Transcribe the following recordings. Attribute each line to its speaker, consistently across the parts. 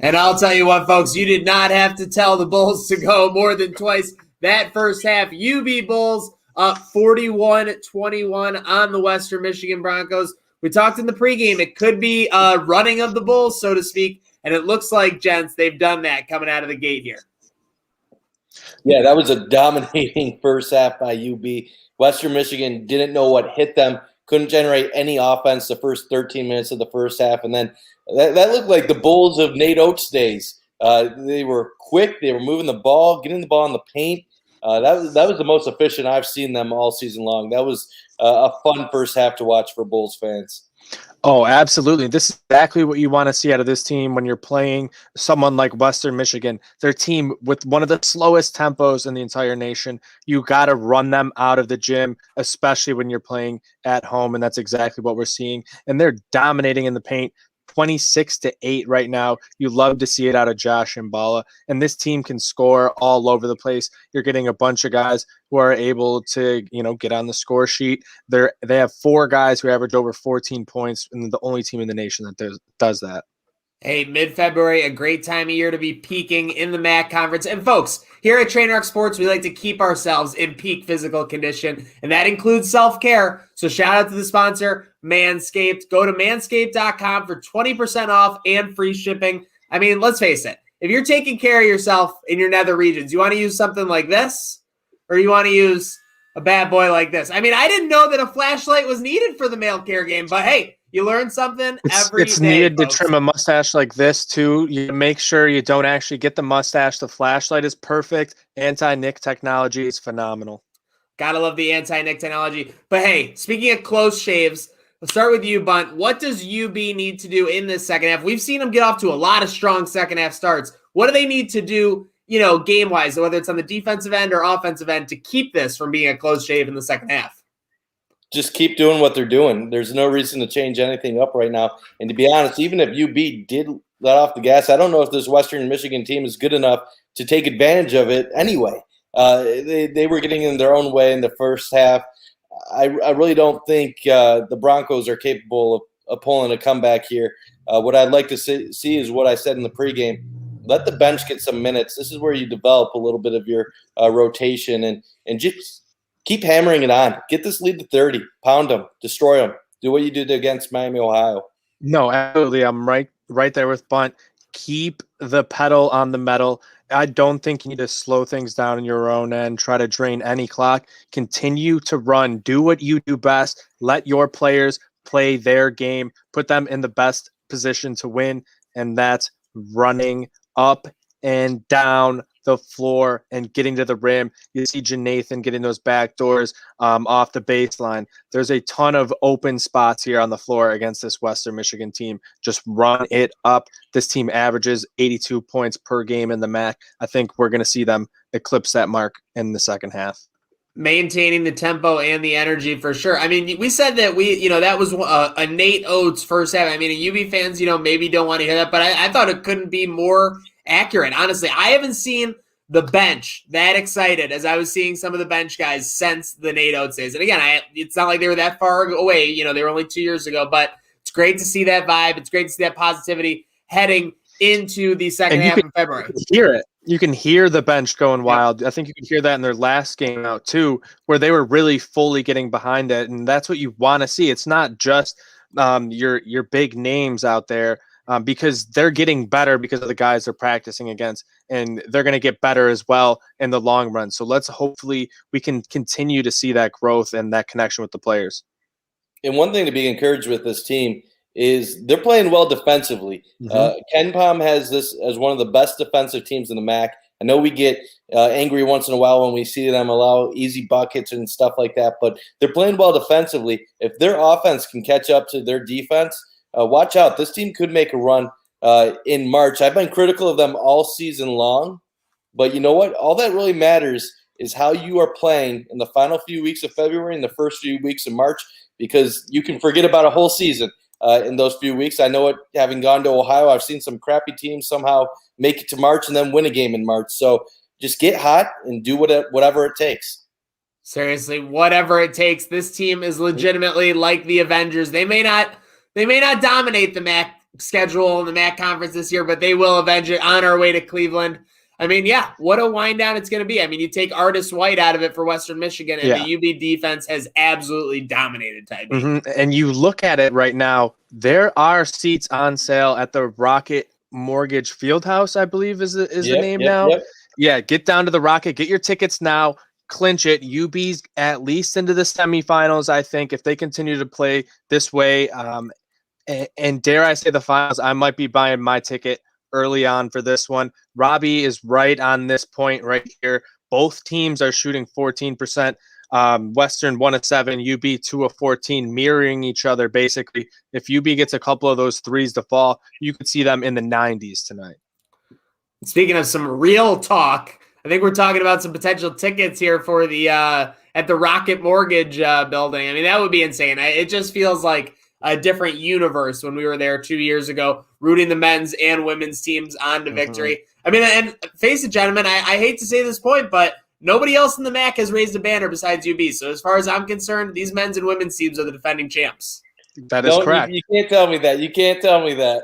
Speaker 1: And I'll tell you what, folks, you did not have to tell the Bulls to go more than twice that first half. UB Bulls up 41-21 on the Western Michigan Broncos. We talked in the pregame. It could be a running of the Bulls, so to speak, and it looks like, gents, they've done that coming out of the gate here.
Speaker 2: Yeah, that was a dominating first half by UB. Western Michigan didn't know what hit them, couldn't generate any offense the first 13 minutes of the first half, and then that looked like the Bulls of Nate Oates' days. They were quick. They were moving the ball, getting the ball in the paint. That was the most efficient I've seen them all season long. That was a fun first half to watch for Bulls fans.
Speaker 3: Oh, absolutely. This is exactly what you want to see out of this team when you're playing someone like Western Michigan. Their team with one of the slowest tempos in the entire nation. You got to run them out of the gym, especially when you're playing at home, and that's exactly what we're seeing. And they're dominating in the paint. 26-8 right now. You love to see it out of Josh Mballa, and this team can score all over the place. You're getting a bunch of guys who are able to, get on the score sheet. They have 4 guys who average over 14 points, and they're the only team in the nation that does that.
Speaker 1: Hey, mid-February, a great time of year to be peaking in the MAC conference. And folks, here at Trainwreck Sports, we like to keep ourselves in peak physical condition, and that includes self-care. So shout out to the sponsor, Manscaped. Go to manscaped.com for 20% off and free shipping. I mean, let's face it. If you're taking care of yourself in your nether regions, you want to use something like this, or you want to use a bad boy like this? I mean, I didn't know that a flashlight was needed for the male care game, but hey, you learn something every day.
Speaker 3: It's needed to trim a mustache like this, too. You make sure you don't actually get the mustache. The flashlight is perfect. Anti-nick technology is phenomenal.
Speaker 1: Gotta love the anti-nick technology. But hey, speaking of close shaves, let's start with you, Bunt. What does UB need to do in this second half? We've seen them get off to a lot of strong second half starts. What do they need to do, game-wise, whether it's on the defensive end or offensive end, to keep this from being a close shave in the second half?
Speaker 2: Just keep doing what they're doing. There's no reason to change anything up right now. And to be honest, even if UB did let off the gas, I don't know if this Western Michigan team is good enough to take advantage of it anyway. They were getting in their own way in the first half. I really don't think the Broncos are capable of pulling a comeback here. What I'd like to see is what I said in the pregame. Let the bench get some minutes. This is where you develop a little bit of your rotation and just keep hammering it on. Get this lead to 30. Pound them. Destroy them. Do what you did against Miami, Ohio.
Speaker 3: No, absolutely. I'm right there with Bunt. Keep the pedal on the metal. I don't think you need to slow things down in your own end, try to drain any clock. Continue to run. Do what you do best. Let your players play their game. Put them in the best position to win, and that's running up and down the floor and getting to the rim. You see Janathan getting those back doors off the baseline. There's a ton of open spots here on the floor against this Western Michigan team. Just run it up. This team averages 82 points per game in the MAC. I think we're going to see them eclipse that mark in the second half.
Speaker 1: Maintaining the tempo and the energy for sure. I mean, we said that that was a Nate Oates first half. I mean, UB fans, maybe don't want to hear that, but I thought it couldn't be more accurate. Honestly, I haven't seen the bench that excited as I was seeing some of the bench guys since the Nate Oates days. And again, it's not like they were that far away. They were only 2 years ago, but it's great to see that vibe. It's great to see that positivity heading into the second half of February.
Speaker 3: Hear it. You can hear the bench going wild. I think you can hear that in their last game out too, where they were really fully getting behind it. And that's what you want to see. It's not just your big names out there. Because they're getting better because of the guys they're practicing against, and they're going to get better as well in the long run. So hopefully we can continue to see that growth and that connection with the players.
Speaker 2: And one thing to be encouraged with this team is they're playing well defensively.
Speaker 3: Mm-hmm.
Speaker 2: Ken Pom has this as one of the best defensive teams in the MAC. I know we get angry once in a while when we see them allow easy buckets and stuff like that, but they're playing well defensively. If their offense can catch up to their defense, watch out. This team could make a run in March. I've been critical of them all season long, but you know what? All that really matters is how you are playing in the final few weeks of February and the first few weeks of March, because you can forget about a whole season in those few weeks. I know it, having gone to Ohio, I've seen some crappy teams somehow make it to March and then win a game in March. So just get hot and do whatever it takes.
Speaker 1: Seriously, whatever it takes. This team is legitimately like the Avengers. They may not dominate the MAC schedule in the MAC conference this year, but they will avenge it on our way to Cleveland. I mean, yeah, what a wind down it's going to be. I mean, you take Artis White out of it for Western Michigan, and the UB defense has absolutely dominated Type B.
Speaker 3: And you look at it right now, there are seats on sale at the Rocket Mortgage Fieldhouse, I believe is the name now. Yep. Yeah, get down to the Rocket, get your tickets now, clinch it. UB's at least into the semifinals, I think, if they continue to play this way. And dare I say the finals, I might be buying my ticket early on for this one. Robbie is right on this point right here. Both teams are shooting 14%. Western 1 of 7, UB 2 of 14, mirroring each other basically. If UB gets a couple of those threes to fall, you could see them in the 90s tonight.
Speaker 1: Speaking of some real talk, I think we're talking about some potential tickets here for the at the Rocket Mortgage building. I mean, that would be insane. It just feels like a different universe when we were there 2 years ago, rooting the men's and women's teams on to victory. I mean, and face it, gentlemen, I hate to say this point, but nobody else in the MAC has raised a banner besides UB. So as far as I'm concerned, these men's and women's teams are the defending champs.
Speaker 3: That is correct.
Speaker 2: You can't tell me that. You can't tell me that.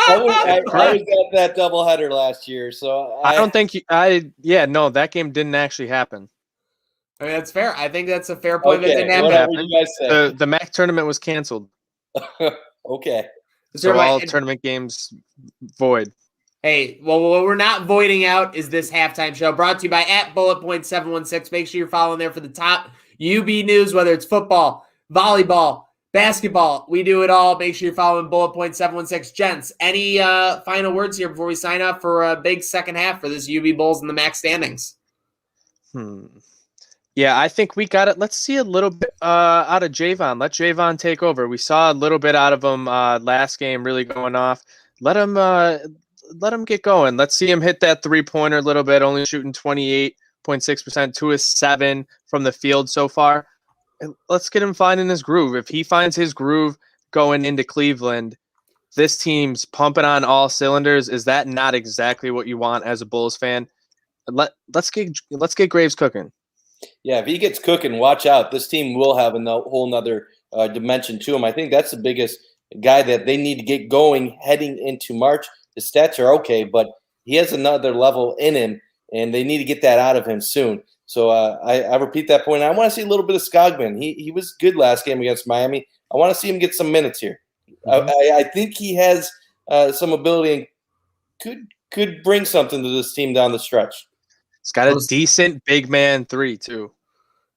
Speaker 2: I was at that doubleheader last year, so
Speaker 3: I don't think no, that game didn't actually happen.
Speaker 1: I mean, that's fair. I think that's a fair point.
Speaker 2: Okay,
Speaker 1: that didn't happen.
Speaker 3: The MAC tournament was canceled.
Speaker 2: Okay.
Speaker 3: So all tournament games void.
Speaker 1: Hey, well, what we're not voiding out is this halftime show brought to you by @bulletpoint716. Make sure you're following there for the top UB news, whether it's football, volleyball, basketball. We do it all. Make sure you're following Bullet Point 716. Gents, any final words here before we sign up for a big second half for this UB Bulls in the MAC standings?
Speaker 3: Yeah, I think we got it. Let's see a little bit out of Javon. Let Javon take over. We saw a little bit out of him last game, really going off. Let him get going. Let's see him hit that three-pointer a little bit, only shooting 28.6%, 2 of 7 from the field so far. Let's get him finding his groove. If he finds his groove going into Cleveland, this team's pumping on all cylinders. Is that not exactly what you want as a Bulls fan? Let's get Graves cooking.
Speaker 2: Yeah, if he gets cooking, watch out. This team will have a whole nother dimension to him. I think that's the biggest guy that they need to get going heading into March. His stats are okay, but he has another level in him, and they need to get that out of him soon. So I repeat that point. I want to see a little bit of Skogman. He was good last game against Miami. I want to see him get some minutes here. I think he has some ability and could bring something to this team down the stretch.
Speaker 3: He's got a decent big man 3 too.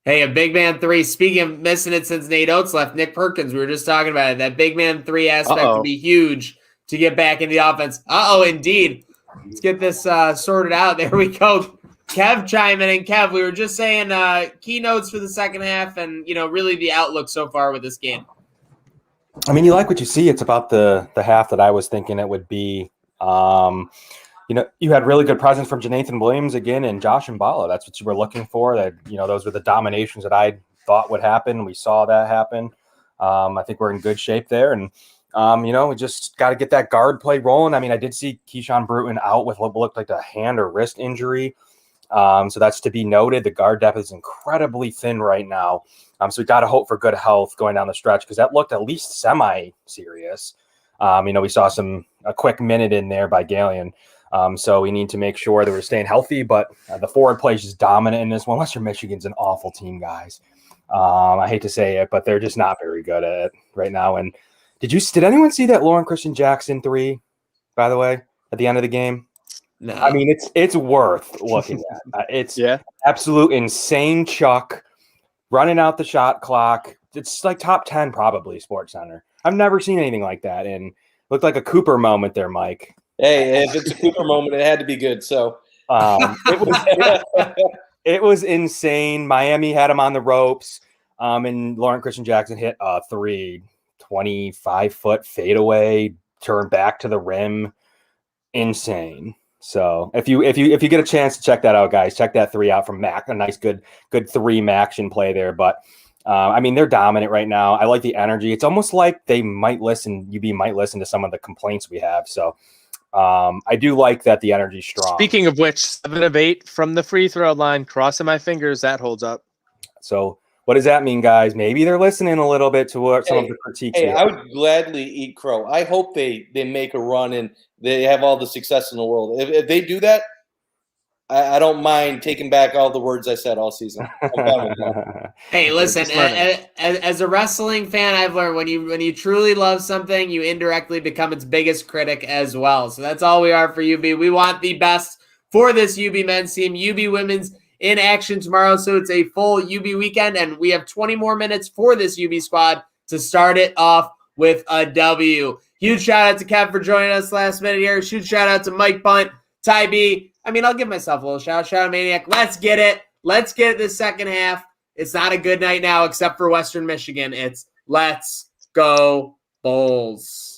Speaker 1: Hey, a big man 3. Speaking of missing it since Nate Oates left, Nick Perkins, we were just talking about it. That big man 3 aspect would be huge to get back in the offense. Indeed. Let's get this sorted out. There we go. Kev chiming in. Kev, we were just saying keynotes for the second half and, really the outlook so far with this game.
Speaker 4: I mean, you like what you see. It's about the half that I was thinking it would be. You had really good presence from Janathan Williams again and Josh Mbala. That's what you were looking for. That those were the dominations that I thought would happen. We saw that happen. I think we're in good shape there. And, we just got to get that guard play rolling. I mean, I did see Keyshawn Bruton out with what looked like a hand or wrist injury. So that's to be noted. The guard depth is incredibly thin right now. So we got to hope for good health going down the stretch because that looked at least semi-serious. We saw a quick minute in there by Galeon. So we need to make sure that we're staying healthy, but the forward play is just dominant in this one. Western Michigan's an awful team, guys. I hate to say it, but they're just not very good at it right now. And did anyone see that Lauren Christian Jackson 3, by the way, at the end of the game?
Speaker 1: No.
Speaker 4: I mean, it's worth looking at. It's absolute insane chuck, running out the shot clock. It's like top 10 probably Sports Center. I've never seen anything like that, and looked like a Cooper moment there, Mike.
Speaker 2: Hey, if it's a Cooper moment, it had to be good. So
Speaker 4: it was insane. Miami had him on the ropes, and Lauren Christian Jackson hit a 25-foot fadeaway, turn back to the rim. Insane. So if you get a chance to check that out, guys, check that 3 out from Mac. A nice good 3 action play there. But they're dominant right now. I like the energy. It's almost like UB might listen to some of the complaints we have. So I do like that the energy's strong.
Speaker 3: Speaking of which, 7 of 8 from the free throw line, crossing my fingers, that holds up.
Speaker 4: So what does that mean, guys? Maybe they're listening a little bit to what some of the critiques.
Speaker 2: Hey, I would gladly eat crow. I hope they make a run and they have all the success in the world. If they do that, I don't mind taking back all the words I said all season. I'm fine with that.
Speaker 1: Hey, listen, as a wrestling fan, I've learned when you truly love something, you indirectly become its biggest critic as well. So that's all we are for UB. We want the best for this UB men's team. UB women's in action tomorrow, so it's a full UB weekend, and we have 20 more minutes for this UB squad to start it off with a W. Huge shout out to Kev for joining us last minute here. Huge shout out to Mike Bunt, Ty B. I mean, I'll give myself a little shout out, Maniac. Let's get it. Let's get it this second half. It's not a good night now, except for Western Michigan. It's let's go Bulls.